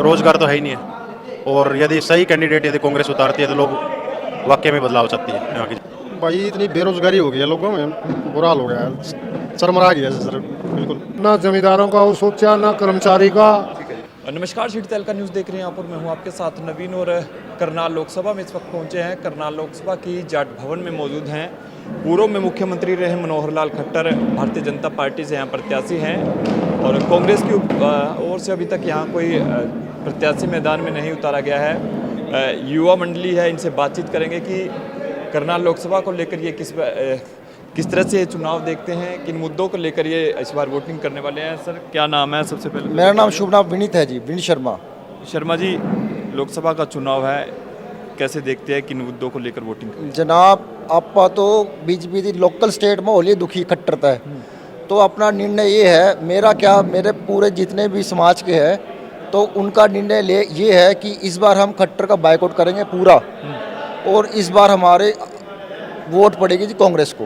रोजगार तो है ही नहीं है, और यदि सही कैंडिडेट यदि कांग्रेस उतारती है तो लोग वाकई में बदलाव सकती है यहाँ की। भाई इतनी बेरोजगारी हो गई है लोगों में, बुरा हाल हो गया है, चरमरा गया है सर बिल्कुल। ना जमींदारों का और सोचा ना कर्मचारी का। नमस्कार, सिटी तहलका न्यूज़ देख रहे हैं यहाँ पर मैं हूँ आपके साथ नवीन, और करनाल लोकसभा में इस वक्त पहुँचे हैं। करनाल लोकसभा की जाट भवन में मौजूद हैं। पूर्व में मुख्यमंत्री रहे मनोहर लाल खट्टर भारतीय जनता पार्टी से यहाँ प्रत्याशी हैं, और कांग्रेस की ओर से अभी तक यहाँ कोई प्रत्याशी मैदान में नहीं उतारा गया है। युवा मंडली है, इनसे बातचीत करेंगे कि करनाल लोकसभा को लेकर ये किस तरह से चुनाव देखते हैं, किन मुद्दों को लेकर ये इस बार वोटिंग करने वाले हैं। सर, क्या नाम है सबसे पहले? मेरा नाम शुभ नाम विनीत है जी, विनीत शर्मा। शर्मा जी, लोकसभा का चुनाव है, कैसे देखते हैं, किन मुद्दों को लेकर वोटिंग करें? जनाब आपा तो बीजेपी की लोकल स्टेट में होली दुखी खट्टरता है, तो अपना निर्णय ये है, मेरा क्या मेरे पूरे जितने भी समाज के हैं तो उनका निर्णय ये है कि इस बार हम खट्टर का बायकॉट करेंगे पूरा, और इस बार हमारे वोट पड़ेगी जी कांग्रेस को।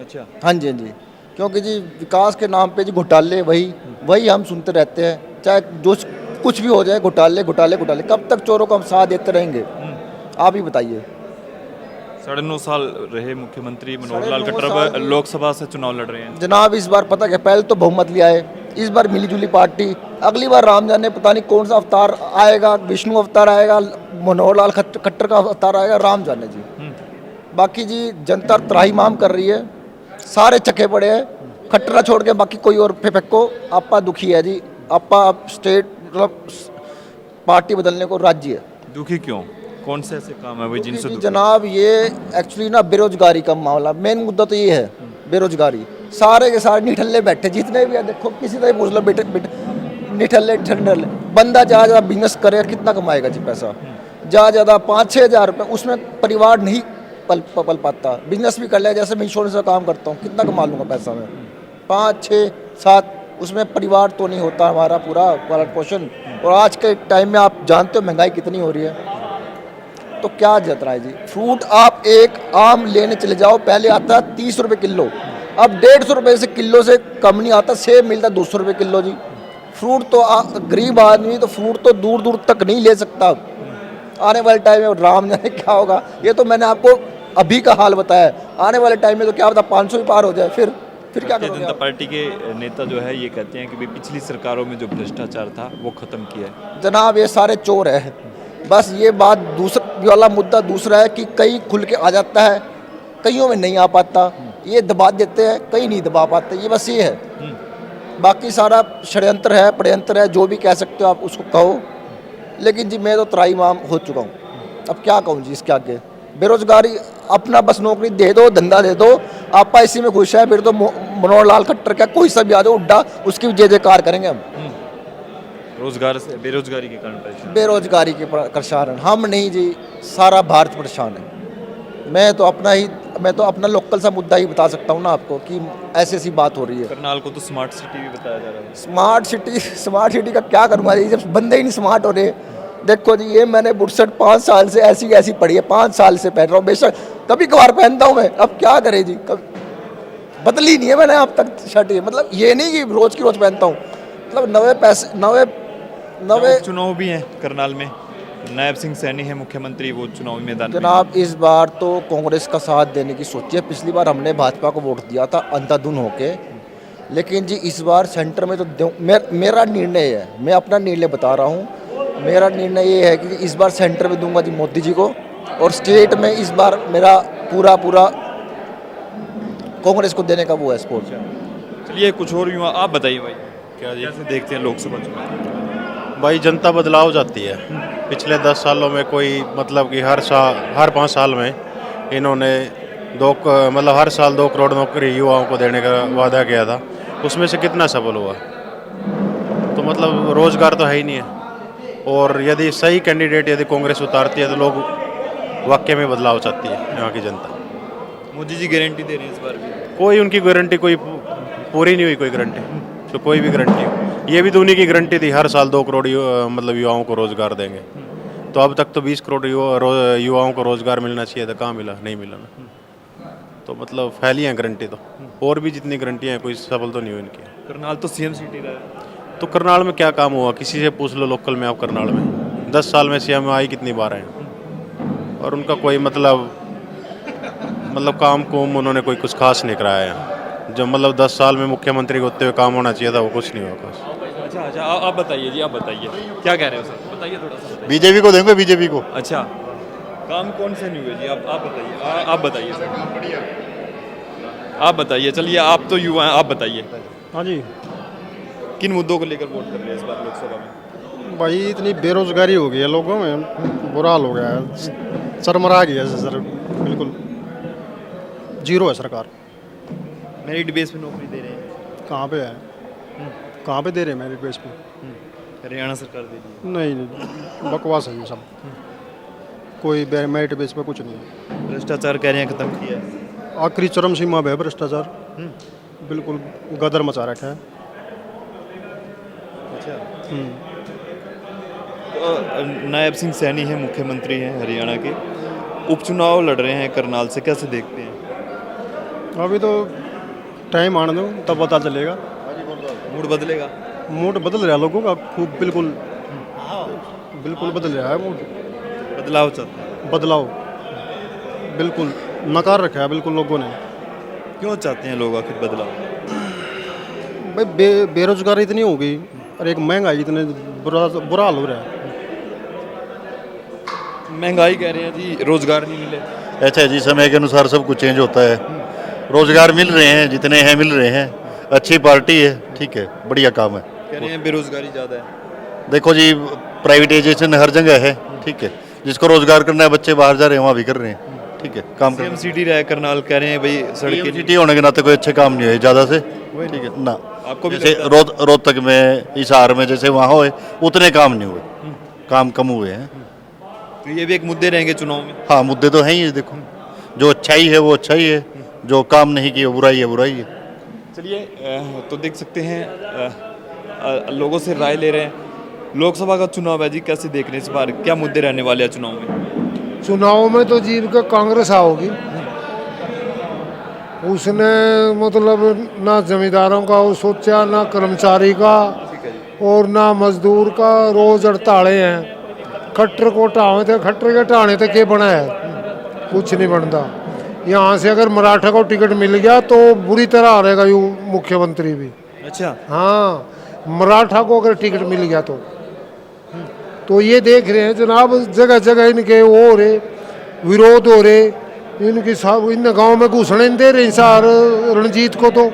अच्छा। हाँ जी, हाँ जी, क्योंकि जी विकास के नाम पे जी घोटाले वही हम सुनते रहते हैं, चाहे जो कुछ भी हो जाए, घोटाले घोटाले घोटाले। कब तक चोरों को हम साथ देते रहेंगे? आप ही बताइए। 9.5 साल रहे मुख्यमंत्री मनोहर लाल खट्टर, अब लोकसभा से चुनाव लड़ रहे हैं। जनाब इस बार पता क्या, पहले तो बहुमत लिया है, इस बार मिलीजुली पार्टी, अगली बार राम जाने पता नहीं कौन सा अवतार आएगा, विष्णु अवतार आएगा, मनोहर लाल खट्टर का अवतार आएगा, राम जाने जी। बाकी जी जनता त्राहिमाम कर रही है, सारे चक्के पड़े हैं, खट्टरा छोड़ के बाकी कोई और फेंको। आपा दुखी है जी, आपा स्टेट मतलब पार्टी बदलने को राजी है। दुखी क्यों? कौन से ऐसे काम है वही जिनसे दुखी? जनाब ये एक्चुअली ना बेरोजगारी का मामला, मेन मुद्दा तो ये है बेरोजगारी। सारे के सारे निठल्ले बैठे जितने भी है, देखो किसी तरह पूछ लो, निठल्ले ठंडल बंदा ज़्यादा बिजनेस करेगा कितना कमाएगा जी पैसा, ज़्यादा 5-6 हज़ार रुपये, उसमें परिवार नहीं पल पाता। बिजनेस भी कर लिया, जैसे मैं इंश्योरेंस का काम करता हूँ, कितना कमा लूँगा पैसा में, 5-6-7, उसमें परिवार तो नहीं होता हमारा पूरा पालन पोषण। और आज के टाइम में आप जानते हो महंगाई कितनी हो रही है, तो क्या जत रहा है जी। फ्रूट आप एक आम लेने चले जाओ, पहले आता 30 रुपये किलो, अब 150 रुपये से किलो से कम नहीं आता। सेब मिलता 200 रुपये किलो जी। फ्रूट तो गरीब आदमी तो फ्रूट तो दूर दूर तक नहीं ले सकता। आने वाले टाइम में राम जाने क्या होगा, ये तो मैंने आपको अभी का हाल बताया। आने वाले टाइम में तो क्या पता 500 भी पार हो जाए, फिर क्या करोगे? जनता पार्टी के नेता जो है ये कहते हैं कि भाई पिछली सरकारों में जो भ्रष्टाचार था वो खत्म किया है। जनाब ये सारे चोर है, बस ये बात दूसरा वाला मुद्दा दूसरा है कि कई खुल के आ जाता है, कईयों में नहीं आ पाता, ये दबा देते हैं, कई नहीं दबा पाते, ये बस ये है। बाकी सारा षड्यंत्र है, जो भी कह सकते हो आप उसको कहो, लेकिन जी मैं तो त्राहिमाम हो चुका हूँ, अब क्या कहूँ जी इसके आगे। बेरोजगारी, अपना बस नौकरी दे दो, धंधा दे दो, आप इसी में खुश है, फिर तो मनोहर लाल खट्टर क्या कोई सा भी आ जाओ उड्डा, उसकी भी जय जयकार करेंगे हम। रोजगार से बेरोजगारी के कारण परेशान? बेरोजगारी के परेशान हम नहीं जी, सारा भारत परेशान है। मैं तो अपना लोकल सा मुद्दा ही बता सकता हूँ ना आपको कि ऐसी बात हो रही है। करनाल को तो स्मार्ट सिटी भी बताया जा रहा है। स्मार्ट सिटी का क्या करूँगा जी, जब बंदे ही नहीं स्मार्ट हो रहे। देखो जी, ये मैंने बुरसट 5 साल से ऐसी पढ़ी है, 5 साल से पहन रहा हूँ, बेशक कभी कभार पहनता हूँ मैं, अब क्या करे जी, कभी बदली नहीं है मैंने अब तक शर्ट। मतलब ये नहीं कि रोज की रोज पहनता हूँ, मतलब नवे चुनाव भी हैं करनाल में, नायब सिंह सैनी है मुख्यमंत्री, वो चुनावी मैदान में। जनाब इस बार तो कांग्रेस का साथ देने की सोची है। पिछली बार हमने भाजपा को वोट दिया था अंधाधुन होके, लेकिन जी इस बार सेंटर में तो मेरा निर्णय है, मैं अपना निर्णय बता रहा हूँ, मेरा निर्णय ये है कि इस बार सेंटर में दूंगा जी मोदी जी को, और स्टेट में इस बार मेरा पूरा कांग्रेस को देने का वो है सपोर्ट। चलिए कुछ और युवा आप बताइए भाई, क्या जैसे देखते हैं लोकसभा चुनाव? भाई जनता बदलाव जाती है। पिछले 10 सालों में कोई मतलब कि हर 5 साल में इन्होंने हर साल 2 करोड़ नौकरी युवाओं को देने का वादा किया था, उसमें से कितना सफल हुआ? तो मतलब रोजगार तो है ही नहीं है, और यदि सही कैंडिडेट यदि कांग्रेस उतारती है तो लोग वाकई में बदलाव चाहती है यहाँ की जनता। मोदी जी गारंटी दे रहे हैं इस बार भी? कोई उनकी गारंटी कोई पूरी नहीं हुई, कोई गारंटी तो कोई भी गारंटी हो, ये भी तो उन्हीं की गारंटी थी, हर साल 2 करोड़ मतलब युवाओं को रोजगार देंगे। तो अब तक तो 20 करोड़ युवाओं को रोजगार मिलना चाहिए था, कहाँ मिला? नहीं मिला ना। तो मतलब फैली हैं गारंटी तो, और भी जितनी गारंटियाँ हैं कोई सफल तो नहीं हुई इनकी। करनाल तो सीएम सिटी रहा है। तो करनाल में क्या काम हुआ, किसी से पूछ लो लोकल में। आप करनाल में 10 साल में CMI कितनी बार आए और उनका कोई मतलब काम कुम उन्होंने कोई कुछ खास नहीं कराया है। जो मतलब 10 साल में मुख्यमंत्री को होते हुए काम होना चाहिए था वो कुछ नहीं हुआ खास। अच्छा अच्छा, आप बताइए जी, आप बताइए क्या कह रहे हो सर, बताइए थोड़ा सा बताइए। बीजेपी को देंगे, बीजेपी को। अच्छा, काम कौन से नहीं हुए जी, आप बताइए, आप बताइए सर, आप बताइए। चलिए, आप तो युवा हैं, आप बताइए हाँ जी किन मुद्दों को लेकर वोट कर रहे हैं इस बार लोकसभा में? भाई इतनी बेरोजगारी हो गई है लोगों में, बुरा हाल हो गया है, चरमरा गया है सर, बिल्कुल जीरो है सरकार। मेरिट बेस पे नौकरी दे रहे हैं, कहाँ पे है, कहाँ पे दे रहे हैं मेरिट बेस पे? हरियाणा सरकार दे रही है। नहीं, बकवास है ये सब, कोई मेरिट बेस पे कुछ नहीं है। भ्रष्टाचार कह रहे हैं खत्म किया है। आखिरी चरम सीमा पे है भ्रष्टाचार, बिल्कुल गदर मचा रखा है। अच्छा, तो नायब सिंह सैनी है, मुख्यमंत्री हैं हरियाणा के, उपचुनाव लड़ रहे हैं करनाल से, कैसे देखते हैं? अभी तो टाइम आने दो तब पता चलेगा। मूड बदलेगा? मूड बदल रहा है लोगों का खूब, बिल्कुल बिल्कुल बदल रहा है मूड। बदलाव चाहते हैं? बदलाव बिल्कुल नकार रखा है बिल्कुल लोगों ने। क्यों चाहते हैं लोग आखिर बदलाव? भाई बेरोजगारी इतनी हो गई और एक महंगाई इतने बुरा हाल हो रहा है। महंगाई कह रहे हैं जी, रोजगार नहीं मिले। अच्छा जी, समय के अनुसार सब कुछ चेंज होता है। रोजगार मिल रहे हैं, जितने हैं मिल रहे हैं, अच्छी पार्टी है, ठीक है, बढ़िया काम है। कह रहे हैं बेरोजगारी ज़्यादा है। देखो जी, प्राइवेटाइजेशन हर जगह है, ठीक है, जिसको रोजगार करना है, बच्चे बाहर जा रहे हैं वहाँ भी कर रहे हैं, ठीक है, काम कर सीएम सिटी रहा है करनाल, कह रहे हैं भाई सड़कें सिटी होने के नाते कोई अच्छे काम नहीं हुए ज़्यादा से, ठीक है ना। आपको भी जैसे लगता है? रोहतक में, हिसार में जैसे वहाँ हुए उतने काम नहीं हुए, काम कम हुए हैं। तो ये भी एक मुद्दे रहेंगे चुनाव में। हाँ, मुद्दे तो हैं ही। देखो, जो अच्छाई है वो अच्छाई है, जो काम नहीं किया बुराई है बुराई है। चलिए, तो देख सकते हैं लोगों से राय ले रहे हैं। लोकसभा का चुनाव है जी, कैसे देख रहे हैं इस बार, क्या मुद्दे रहने वाले हैं चुनाव में? चुनाव में तो जीव का कांग्रेस आओगी। उसने मतलब ना जमींदारों का वो सोचा, ना कर्मचारी का और ना मजदूर का। रोज हड़तालें हैं। खट्टर को टावे थे, खट्टर के टाने थे के बना है, कुछ नहीं बनता। यहाँ से अगर मराठा को टिकट मिल गया तो बुरी तरह हारेगा यू मुख्यमंत्री भी। अच्छा, हाँ, मराठा को अगर टिकट मिल गया तो ये देख रहे हैं जनाब, जगह जगह इनके वो हो रहे, विरोध हो रहे, इनकी सब इन गांव में घुसने नहीं दे रहे। सार रणजीत को तो,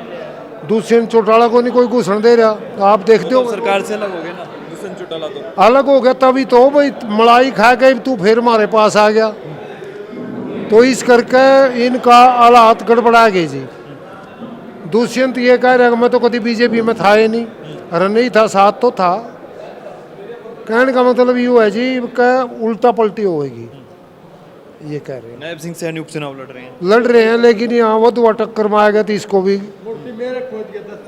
दुष्यंत चौटाला को नहीं कोई घुसने दे रहा। आप देखते हो सरकार से अलग हो गए ना दुष्यंत चौटाला तो। अलग हो गया, तभी तो भाई मलाई खा के तू फिर हमारे पास आ गया। तो इस करके इनका हालात गड़बड़ा गए जी। दुष्यंत ये कह रहा है मैं तो कभी बीजेपी में था ही नहीं। अरे नहीं था, साथ तो था। कहने का मतलब ये है जी कि उल्टा पलटी होगी, ये कह रहे हैं। नायब सिंह सैनी उपचुनाव लड़ रहे हैं, लेकिन यहाँ वधुआ टक्कर में आएगा तो इसको भी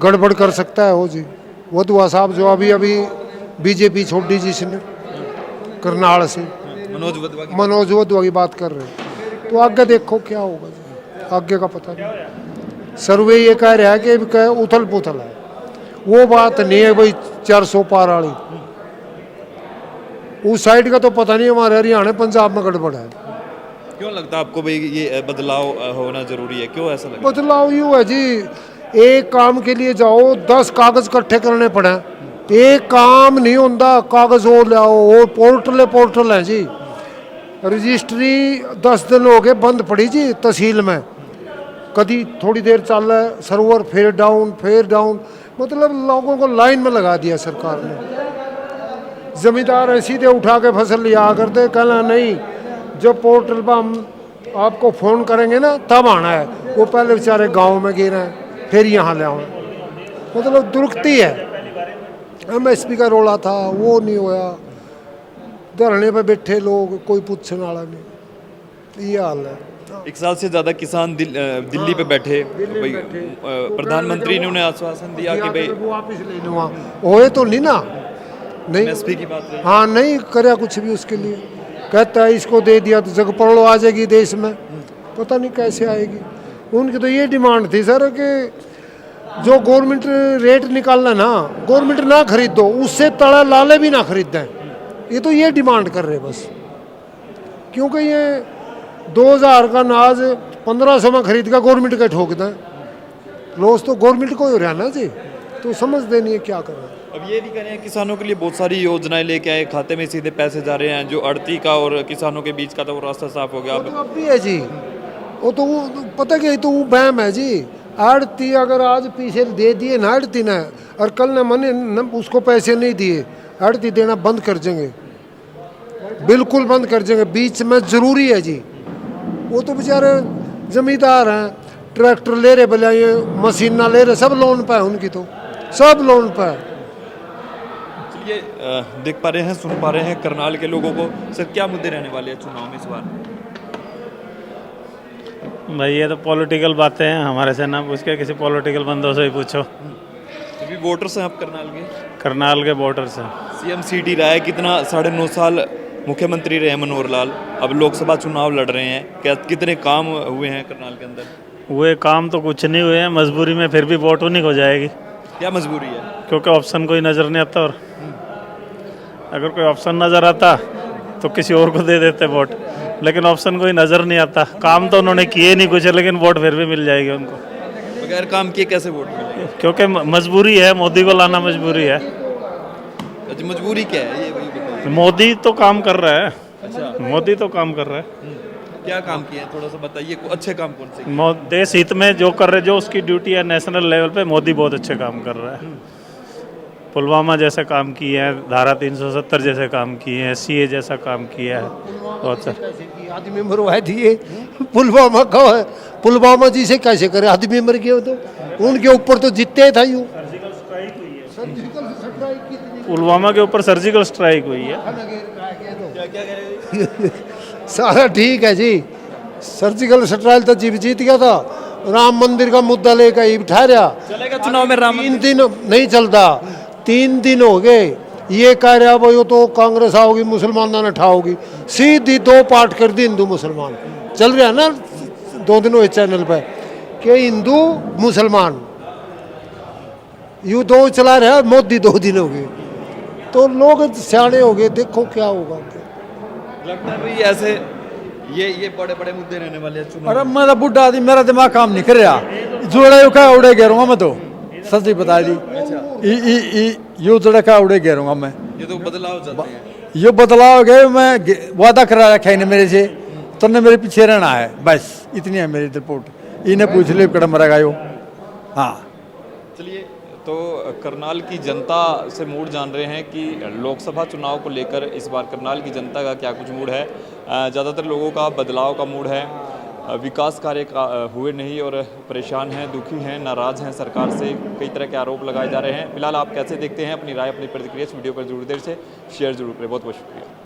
गड़बड़ कर सकता है। हो जी, वधुआ साहब जो अभी अभी बीजेपी छोड़ दी जिसने करनाल से, मनोज वधुआ की बात कर रहे हैं। तो आगे देखो क्या होगा जी, आगे का पता नहीं। सर्वे ये कह रहा है कि उथल पुथल है, वो बात नहीं है भाई 400 पार वाली। उस साइड का तो पता नहीं, हमारे हरियाणा पंजाब में गड़बड़ है। क्यों लगता है आपको भाई ये बदलाव होना जरूरी है, क्यों ऐसा लगता है? बदलाव यूँ है जी, एक काम के लिए जाओ 10 कागज इकट्ठे करने पड़े, एक काम नहीं होता। कागज और लाओ, और पोर्टल है जी। रजिस्ट्री 10 दिन हो गए बंद पड़ी जी तहसील में, कभी थोड़ी देर चल रहा है सर्वर, फिर डाउन। मतलब लोगों को लाइन में लगा दिया सरकार ने। जमींदार है सीधे उठा के फसल लिया करते, कहना नहीं जब पोर्टल पर हम आपको फ़ोन करेंगे ना तब आना है। वो पहले बेचारे गांव में गिरे हैं, फिर यहाँ ले आए। मतलब दुरुक्ति है। MSP का रोला था, वो नहीं होया। धरने पे बैठे लोग, कोई पूछने वाला नहीं, ये हाल है। 1 साल से ज्यादा किसान दिल्ली पे बैठे, भाई प्रधानमंत्री ने उन्हें आश्वासन दिया कि भाई वापिस ले लो, होए तो नहीं ना, नहीं MSP की बात रही। हाँ, नहीं करे कुछ भी उसके लिए। कहता है इसको दे दिया तो जग पड़ो आ जाएगी देश में, पता नहीं कैसे आएगी। उनकी तो ये डिमांड थी सर कि जो गवर्नमेंट रेट निकालना ना, गवर्नमेंट ना खरीद दो, उससे तड़ा लाले भी ना खरीदें। ये तो ये डिमांड कर रहे बस, क्योंकि ये 2000 का अनाज 1500 में खरीद का गवर्नमेंट का ठोक दें, लॉस तो गवर्नमेंट को हो रहा ना जी। तो समझते नहीं है क्या कर रहे हैं। अब ये भी कह रहे हैं किसानों के लिए बहुत सारी योजनाएं लेके आए, खाते में सीधे पैसे जा रहे हैं, जो अड़ती का और किसानों के बीच का था वो रास्ता साफ हो गया। वो तो अब भी है जी, वो तो पता क्या, तो वो बैम है जी। आड़ती अगर आज पीछे दे दिए ना आड़ती ने, और कल ने मने न उसको पैसे नहीं दिए, आड़ती देना बंद कर देंगे, बिल्कुल बंद कर देंगे। बीच में जरूरी है जी। वो तो बेचारे जमींदार हैं, ट्रैक्टर ले रहे, भले ये मशीन ना ले रहे, सब लोन पे है उनकी, तो सब लोन पे है। चलिए देख पा रहे हैं, सुन पा रहे हैं करनाल के लोगों को। सर क्या मुद्दे रहने वाले हैं चुनाव में इस बार? भाई ये तो पॉलिटिकल बातें हैं, हमारे से ना पूछ के किसी पॉलिटिकल बंदों से ही पूछो। अभी वोटर्स हैं आप करनाल के? करनाल के वोटर्स हैं। सीएम सीटी रहा है, कितना 9.5 साल मुख्यमंत्री रहे मनोहर लाल, अब लोकसभा चुनाव लड़ रहे हैं, क्या कितने काम हुए हैं करनाल के अंदर? हुए काम तो कुछ नहीं हुए हैं, मजबूरी में फिर भी वोट उन्हीं को जाएगी, क्या मजबूरी है? क्योंकि ऑप्शन कोई नज़र नहीं आता। और अगर कोई ऑप्शन नज़र आता तो किसी और को दे देते वोट, लेकिन ऑप्शन कोई नज़र नहीं आता। काम तो उन्होंने किए नहीं कुछ, लेकिन वोट फिर भी मिल जाएगी उनको। बगैर काम किए कैसे वोट मिलेंगे? क्योंकि मजबूरी है, मोदी को लाना मजबूरी है। अच्छा, मजबूरी क्या है ये वही बताइए। मोदी तो काम कर रहा है, अच्छा, मोदी तो काम कर रहा है। क्या काम किए हैं थोड़ा सा बताइए, अच्छे काम कौन से? देश हित में जो कर रहे, जो उसकी ड्यूटी है नेशनल लेवल पे, मोदी बहुत अच्छे काम कर रहा है। पुलवामा जैसा काम किया है, धारा 370 जैसे काम किए हैं, सीए जैसा काम किया है, बहुत सा। आदमी मरवाए दिए, पुलवामा का है, पुलवामा जी से कैसे करे, आदमी मर गए तो उनके ऊपर तो जीतते था यूं। पुलवामा के ऊपर सर्जिकल स्ट्राइक हुई है। सारा ठीक है जी, सर्जिकल स्ट्राइक तो जीत गया था। राम मंदिर का मुद्दा लेकर ही ठहरा, चलेगा चुनाव में राम? 3 दिन नहीं चलता, 3 दिन हो गए ये कह रहा भाई वो तो कांग्रेस आओगी, मुसलमानों ने ठाओगी, सीधी 2 पार्ट कर दी हिंदू मुसलमान। चल रहा है ना 2 दिन हुए चैनल पे कि हिंदू मुसलमान यूँ 2 चला रहा, मोदी 2 दिन हो गए, तो लोग सियाने हो गए, देखो क्या होगा। लगता है भाई ऐसे ये बड़े बड़े मुद्दे रहने वाले हैं चुनाव अरे मैं तो बुढ़ा आदमी, मेरा दिमाग काम नहीं कर रहा, जोड़े का उड़े घेरूंगा मैं तो, सच्ची बता दी। यो जोड़े का उड़े घेरूंगा मैं। ये तो बदलाव चाहते हैं। यो बदलाव गए, मैं वादा करा रखा है मेरे से, तुमने मेरे पीछे रहना है, बस इतनी है मेरी रिपोर्ट। इन्हें पूछ ले कड़ा मरा गायो। हाँ चलिए, तो करनाल की जनता से मूड जान रहे हैं कि लोकसभा चुनाव को लेकर इस बार करनाल की जनता का क्या कुछ मूड है। ज़्यादातर लोगों का बदलाव का मूड है, विकास कार्य का हुए नहीं और परेशान हैं, दुखी हैं, नाराज़ हैं सरकार से, कई तरह के आरोप लगाए जा रहे हैं। फिलहाल आप कैसे देखते हैं? अपनी राय, अपनी प्रतिक्रिया इस वीडियो पर जरूर देर से शेयर जरूर करें। बहुत बहुत शुक्रिया।